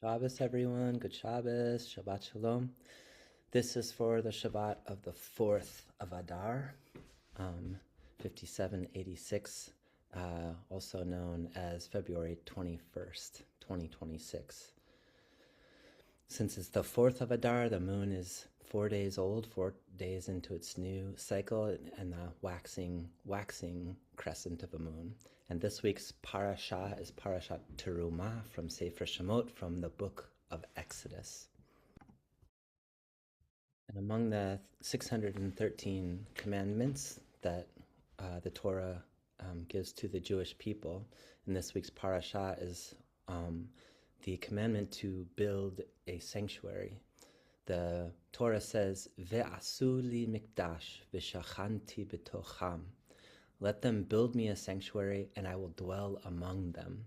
Shabbos, everyone. Good Shabbos. Shabbat Shalom. This is for the Shabbat of the 4th of Adar, 5786, also known as February 21st, 2026. Since it's the 4th of Adar, the moon is 4 days old, 4 days into its new cycle, and the waxing crescent of a moon. And this week's parasha is Parashat Terumah from Sefer Shemot, from the book of Exodus. And among the 613 commandments that the Torah gives to the Jewish people, in this week's parasha is the commandment to build a sanctuary. The Torah says, "Ve'asu li mikdash v'shachanti b'tocham." Let them build me a sanctuary, and I will dwell among them.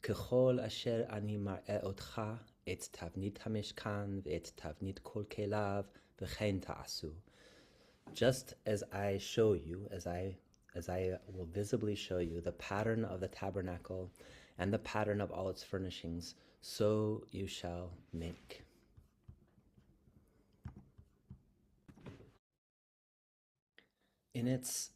Kechol asher ani mar'eh otcha et tavnit hamishkan ve'et tavnit kol kelav v'chein ta'asu. Just as I show you, as I will visibly show you the pattern of the tabernacle and the pattern of all its furnishings, so you shall make. In its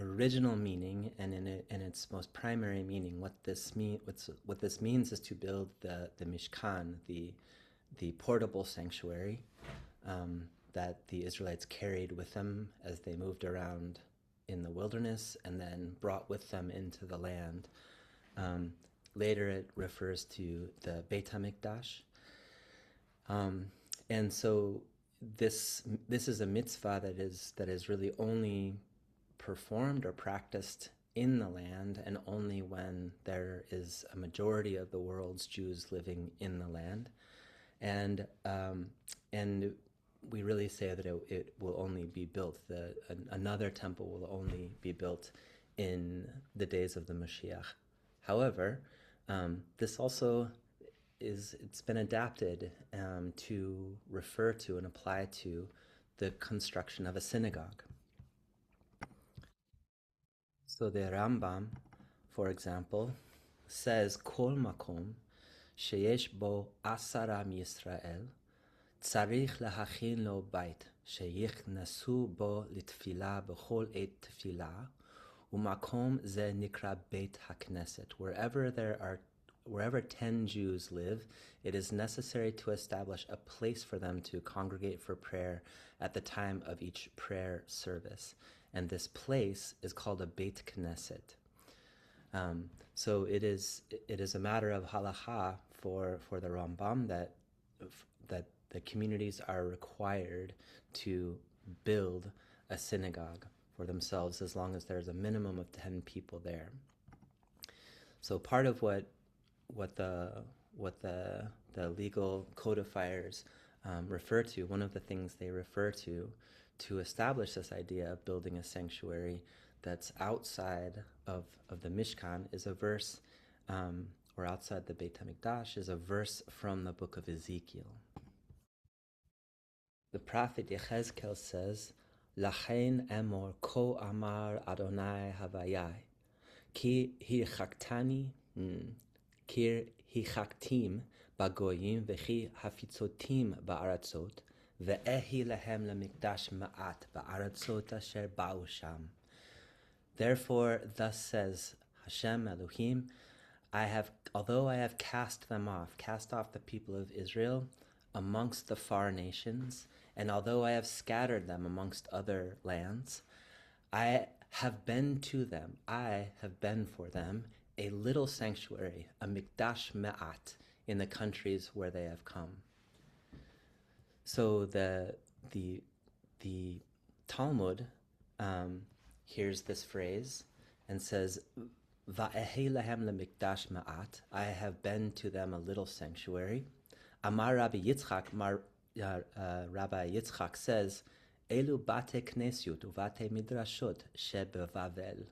original meaning and in its most primary meaning, what this means is to build the Mishkan, the portable sanctuary that the Israelites carried with them as they moved around in the wilderness and then brought with them into the land. Later it refers to the Beit HaMikdash. And so this is a mitzvah that is really only performed or practiced in the land, and only when there is a majority of the world's Jews living in the land. And we really say that it will only be built, another temple will only be built in the days of the Mashiach. However, this also it's been adapted to refer to and apply to the construction of a synagogue. So the Rambam, for example, says, Kol makom sheyesh bo 10 Yisrael tzarich lahachin lo bait sheyichnassu bo litfila b'chol et tefila umakom ze nikra beit hakneset. Wherever 10 Jews live, it is necessary to establish a place for them to congregate for prayer at the time of each prayer service. And this place is called a Beit Knesset. So it is a matter of halacha for the Rambam that the communities are required to build a synagogue for themselves as long as there's a minimum of 10 people there. So part of what the legal codifiers refer to, one of the things they refer to establish this idea of building a sanctuary that's outside of the Mishkan is a verse, or outside the Beit HaMikdash, is a verse from the book of Ezekiel. The prophet Yechezkel says, Lachein emor ko amar Adonai Havayai, ki hirchaktani, kir hichaktim bagoyim v'chi hafitzotim ba'aratzot, ve'ehi lehem lemikdash ma'at ba'aratzot asher ba'u sham. Therefore, thus says Hashem Elohim, although I have cast off the people of Israel amongst the far nations, and although I have scattered them amongst other lands, I have been for them a little sanctuary, a mikdash me'at, in the countries where they have come. So the Talmud hears this phrase and says, Va'ehi lahem lemikdash ma'at, I have been to them a little sanctuary. Amar Rabbi Yitzchak, Rabbi Yitzchak says, Elu bate knesiut uvate midrashot shebevavel.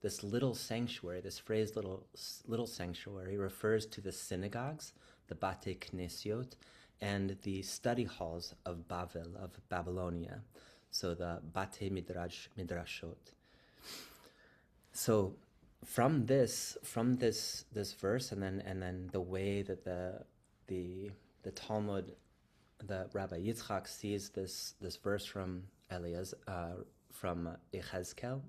This little sanctuary, this phrase little sanctuary refers to the synagogues, the bate knesiot, and the study halls of Babylonia. So the bate midrashot. So from this verse, and then the way that the Talmud, the Rabbi Yitzchak sees this verse from Elias, from Yechezkel,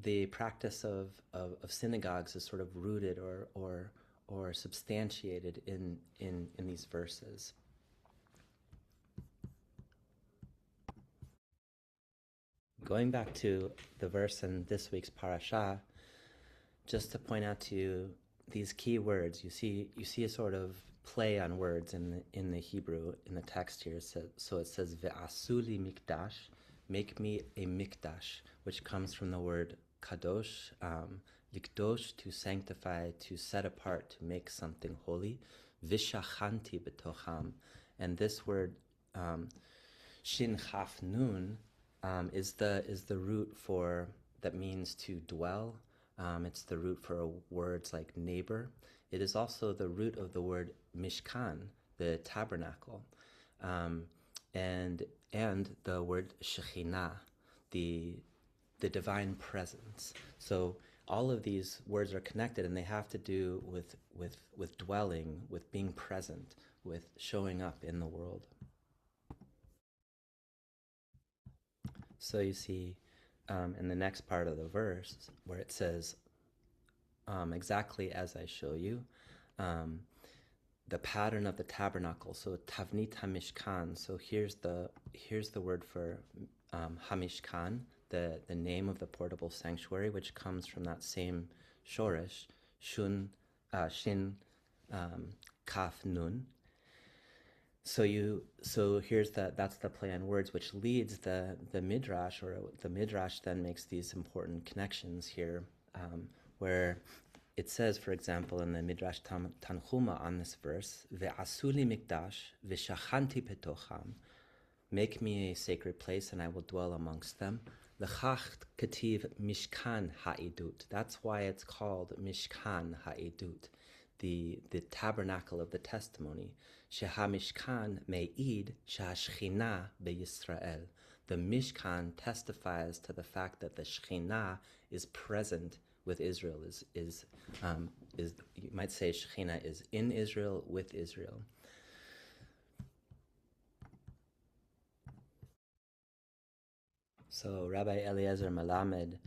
the practice of synagogues is sort of rooted or substantiated in these verses. Going back to the verse in this week's parasha, just to point out to you these key words, you see a sort of play on words in the Hebrew in the text here. So it says ve'asuli mikdash, make me a mikdash, which comes from the word kadosh, likdosh, to sanctify, to set apart, to make something holy. Vishachanti betocham, and this word shin chaf nun is the root for that means to dwell. It's the root for words like neighbor. It is also the root of the word mishkan, the tabernacle, and the word Shechinah, the divine presence. So all of these words are connected, and they have to do with dwelling, with being present, with showing up in the world. So you see in the next part of the verse where it says, exactly as I show you, the pattern of the tabernacle. So tavnit hamishkan. So here's the word for hamishkan, the name of the portable sanctuary, which comes from that same shoresh, shin kaf nun. So here's that's the play on words, which leads the midrash, or the midrash then makes these important connections here, where it says, for example, in the midrash Tanchuma on this verse, ve'asuli mikdash v'shachanti petocham, make me a sacred place and I will dwell amongst them. L'chach kativ mishkan ha'idut. That's why it's called mishkan ha'idut, the tabernacle of the testimony. Sheha mishkan me'id sheha be'Yisrael. The Mishkan testifies to the fact that the Shechinah is present with Israel. Is you might say Shechinah is in Israel, with Israel. So Rabbi Eliezer Melamed,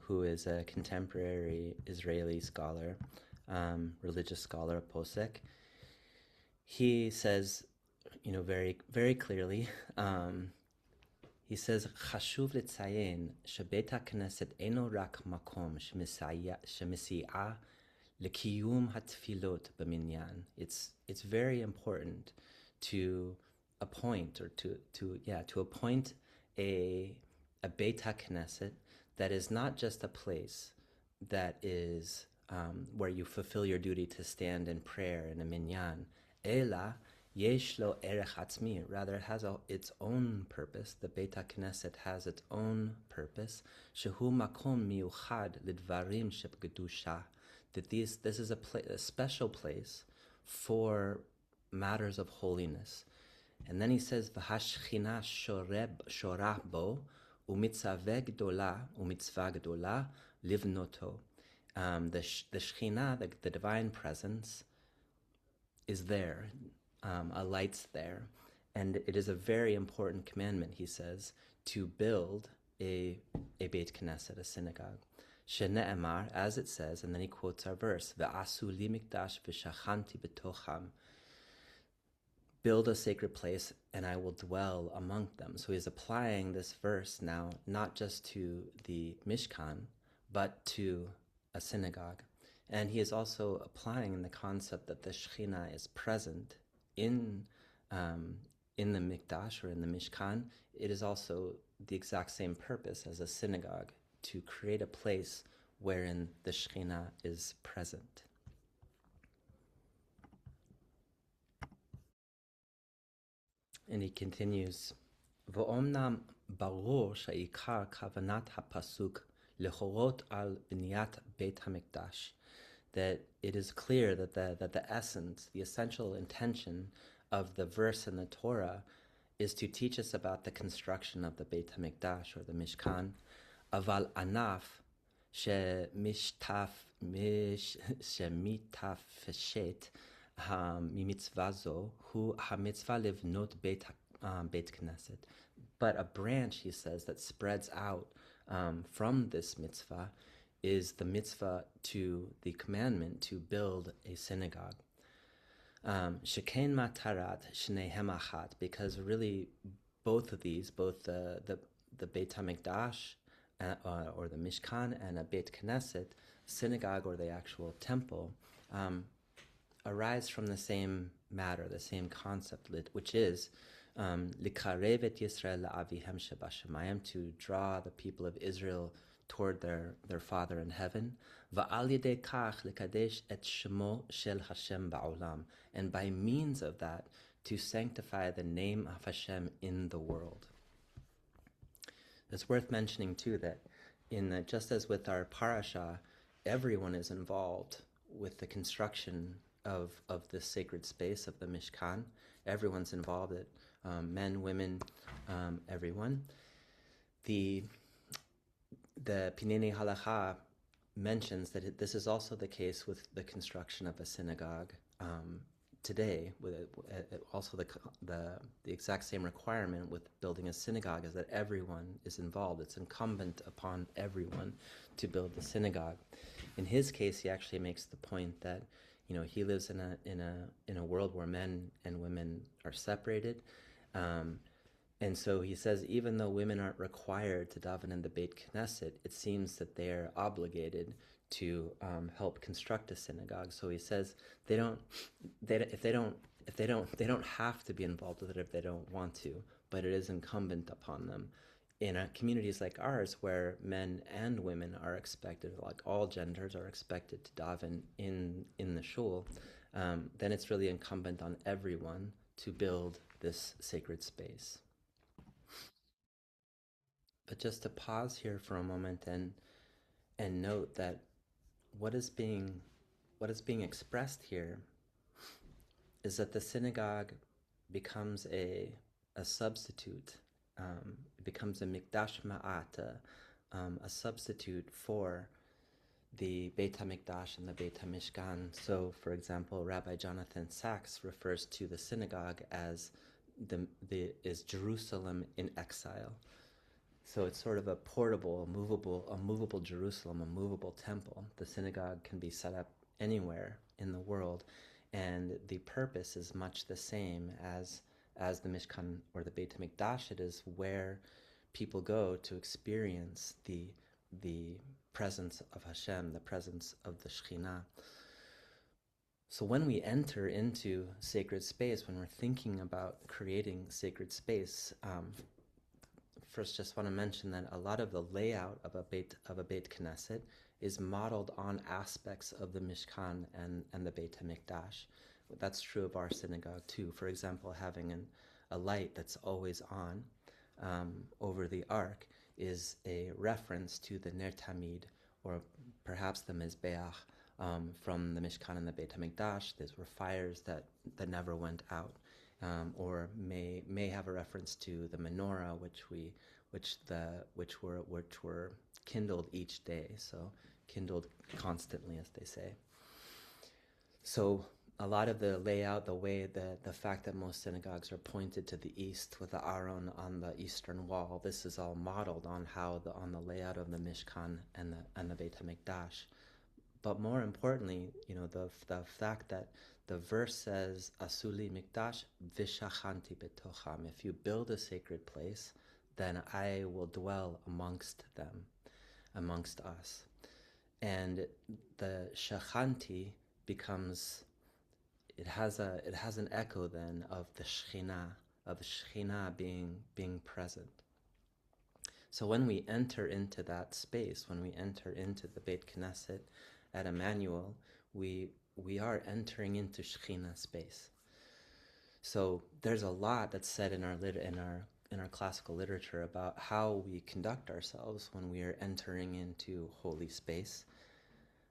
who is a contemporary Israeli scholar, religious scholar, posek, he says, very, very clearly, he says, "Chashuv l'tzayin shebeit haKnesset eno rak makom shemesi'a lekiyum hatfilot b'minyan." It's very important to appoint, or to appoint a Beit HaKnesset that is not just a place that is where you fulfill your duty to stand in prayer in a minyan, ela yesh lo erech atzmi, rather it has its own purpose. The Beit HaKnesset has its own purpose. Shehu makom miuchad lidvarim sheb'kedusha, that this is a special place for matters of holiness. And then he says, "V'hashchina shorah bo umitzaveh gdola livnoto." The Shechinah, the divine presence, is there, alights there, and it is a very important commandment, he says, to build a Beit Knesset, a synagogue. Shene'emar, as it says, and then he quotes our verse, "Ve'asu li mikdash v'shachanti betocham." Build a sacred place and I will dwell among them. So he's applying this verse now not just to the Mishkan, but to a synagogue. And he is also applying the concept that the Shechinah is present in the Mikdash, or in the Mishkan. It is also the exact same purpose as a synagogue, to create a place wherein the Shechinah is present. And he continues, "V'omnam barur she'ikar kavanat hapasuk lechorot al b'niyat Beit HaMikdash," that it is clear that the essence, the essential intention of the verse in the Torah is to teach us about the construction of the Beit HaMikdash, or the Mishkan. Aval anaf שמתפשט ממצווה זו הוא המצווה לבנות בית כנסת. But a branch, he says, that spreads out from this mitzvah is the mitzvah to the commandment to build a synagogue. Sheken matarat shnehem achat, because really both of these, both the Beit HaMikdash or the Mishkan and a Beit Knesset, synagogue or the actual temple, arise from the same matter, the same concept, which is likarev et Yisrael la'avihem shebashamayim, to draw the people of Israel toward their Father in heaven. Va'al yedei kach likadesh et shemo shel Hashem ba'olam, and by means of that, to sanctify the name of Hashem in the world. It's worth mentioning too that just as with our parasha, everyone is involved with the construction of this sacred space of the Mishkan. Everyone's involved, men, women, everyone. The Pinei Halacha mentions that this is also the case with the construction of a synagogue today. With also the exact same requirement with building a synagogue is that everyone is involved. It's incumbent upon everyone to build the synagogue. In his case, he actually makes the point that he lives in a world where men and women are separated. And so he says, even though women aren't required to daven in the Beit Knesset, it seems that they are obligated to help construct a synagogue. So he says they don't have to be involved with it if they don't want to, but it is incumbent upon them. In communities like ours, where men and women are expected, like all genders are expected to daven in the shul, then it's really incumbent on everyone to build this sacred space. But just to pause here for a moment and note that what is being expressed here is that the synagogue becomes a substitute. It becomes a mikdash ma'at, a substitute for the Beit HaMikdash and the Beit HaMishkan. So, for example, Rabbi Jonathan Sachs refers to the synagogue as is Jerusalem in exile. So it's sort of a portable, a movable Jerusalem, a movable temple. The synagogue can be set up anywhere in the world, and the purpose is much the same as the Mishkan or the Beit HaMikdash. It is where people go to experience the presence of Hashem, the presence of the Shechinah. So when we enter into sacred space, when we're thinking about creating sacred space, first just want to mention that a lot of the layout of a Beit Knesset is modeled on aspects of the Mishkan and the Beit HaMikdash. That's true of our synagogue too. For example, having a light that's always on over the ark is a reference to the Ner Tamid, or perhaps the Mizbeach from the Mishkan and the Beit HaMikdash. These were fires that never went out. Or may have a reference to the menorah, which were kindled each day, so kindled constantly, as they say. So a lot of the layout, the fact that most synagogues are pointed to the east with the Aron on the eastern wall, this is all modeled on on the layout of the Mishkan and the Beit HaMikdash. But more importantly, the fact that the verse says, Asuli mikdash v'shachanti betocham. If you build a sacred place, then I will dwell amongst them, amongst us. And the shachanti becomes, it has an echo then of the Shechinah being present. So when we enter into that space, when we enter into the Beit Knesset at Emmanuel, we are entering into Shechinah space. So there's a lot that's said in our classical literature about how we conduct ourselves when we are entering into holy space.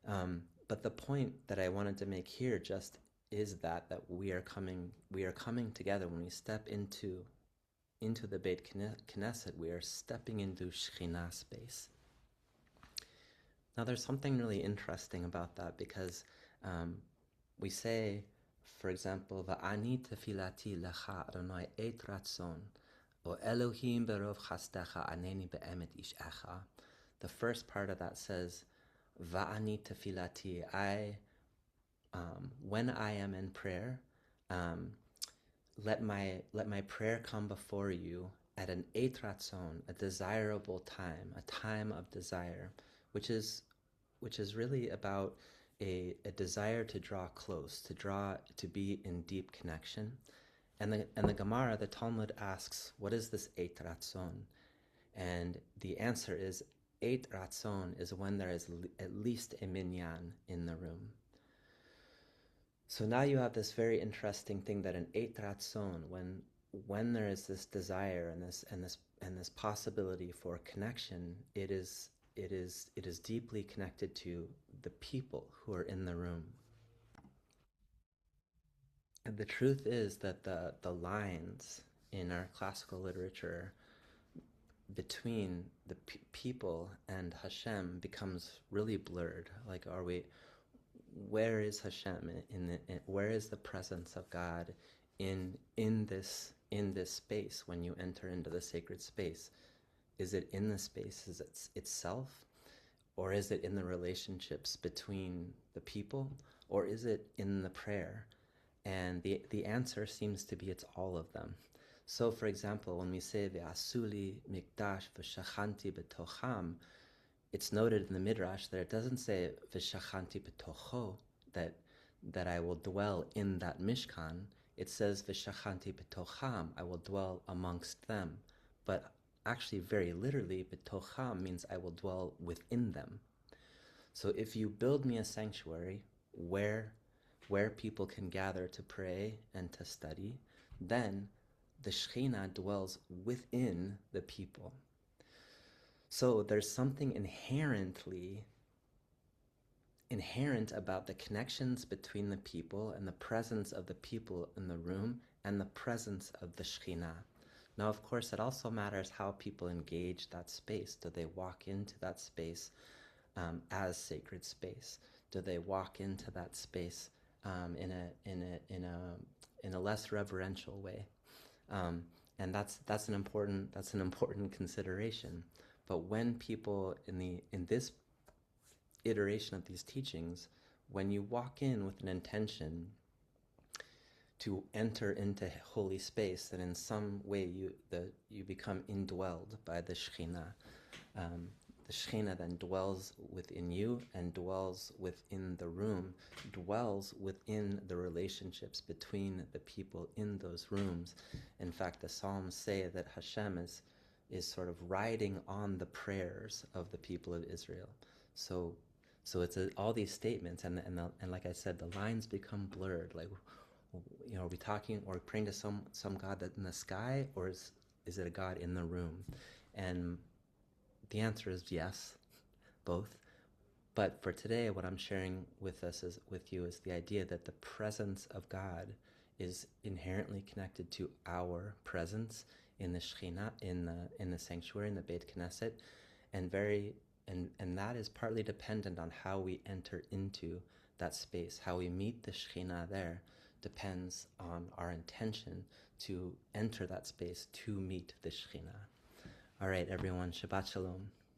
But the point that I wanted to make here just is that we are coming together when we step into the Beit Knesset. We are stepping into Shechinah space. Now, there's something really interesting about that because we say, for example, "Va'ani tefilati lecha Adonai et ratzon, o Elohim berov chastecha aneni be'emet ish echa." The first part of that says, "Va'ani tefilati," when I am in prayer, let my prayer come before you at an et ratzon, a desirable time, a time of desire, which is really about a desire to draw close, to be in deep connection. And the Gemara, the Talmud asks, what is this et ratzon? And the answer is, et ratzon is when there is at least a minyan in the room. So now you have this very interesting thing that an et ratzon, when there is this desire and this possibility for connection, it is deeply connected to the people who are in the room. And the truth is that the lines in our classical literature between the people and Hashem becomes really blurred. Like, where is Hashem where is the presence of God in this space when you enter into the sacred space? Is it in the space itself, or is it in the relationships between the people, or is it in the prayer? And the answer seems to be it's all of them. So, for example, when we say "Ve'asuli mikdash v'shachanti b'tocham," it's noted in the Midrash that it doesn't say "V'shachanti b'tocho," that I will dwell in that Mishkan. It says "V'shachanti b'tocham," I will dwell amongst them. But actually, very literally, b'tocham means I will dwell within them. So if you build me a sanctuary where people can gather to pray and to study, then the Shechinah dwells within the people. So there's something inherent about the connections between the people and the presence of the people in the room and the presence of the Shechinah. Now, of course, it also matters how people engage that space. Do they walk into that space as sacred space? Do they walk into that space in a less reverential way? And that's an important consideration. But when people in this iteration of these teachings, when you walk in with an intention to enter into holy space, that in some way you become indwelled by the Shechinah. The Shechinah then dwells within you and dwells within the room, dwells within the relationships between the people in those rooms. In fact, the Psalms say that Hashem is sort of riding on the prayers of the people of Israel. So it's all these statements, and like I said, the lines become blurred. Like, are we talking or praying to some God that in the sky, or is it a God in the room? And the answer is yes, both. But for today, what I'm sharing with you is the idea that the presence of God is inherently connected to our presence in the Shechinah, in the sanctuary, in the Beit Knesset, and that is partly dependent on how we enter into that space. How we meet the Shechinah there depends on our intention to enter that space to meet the Shechinah. All right, everyone, Shabbat Shalom.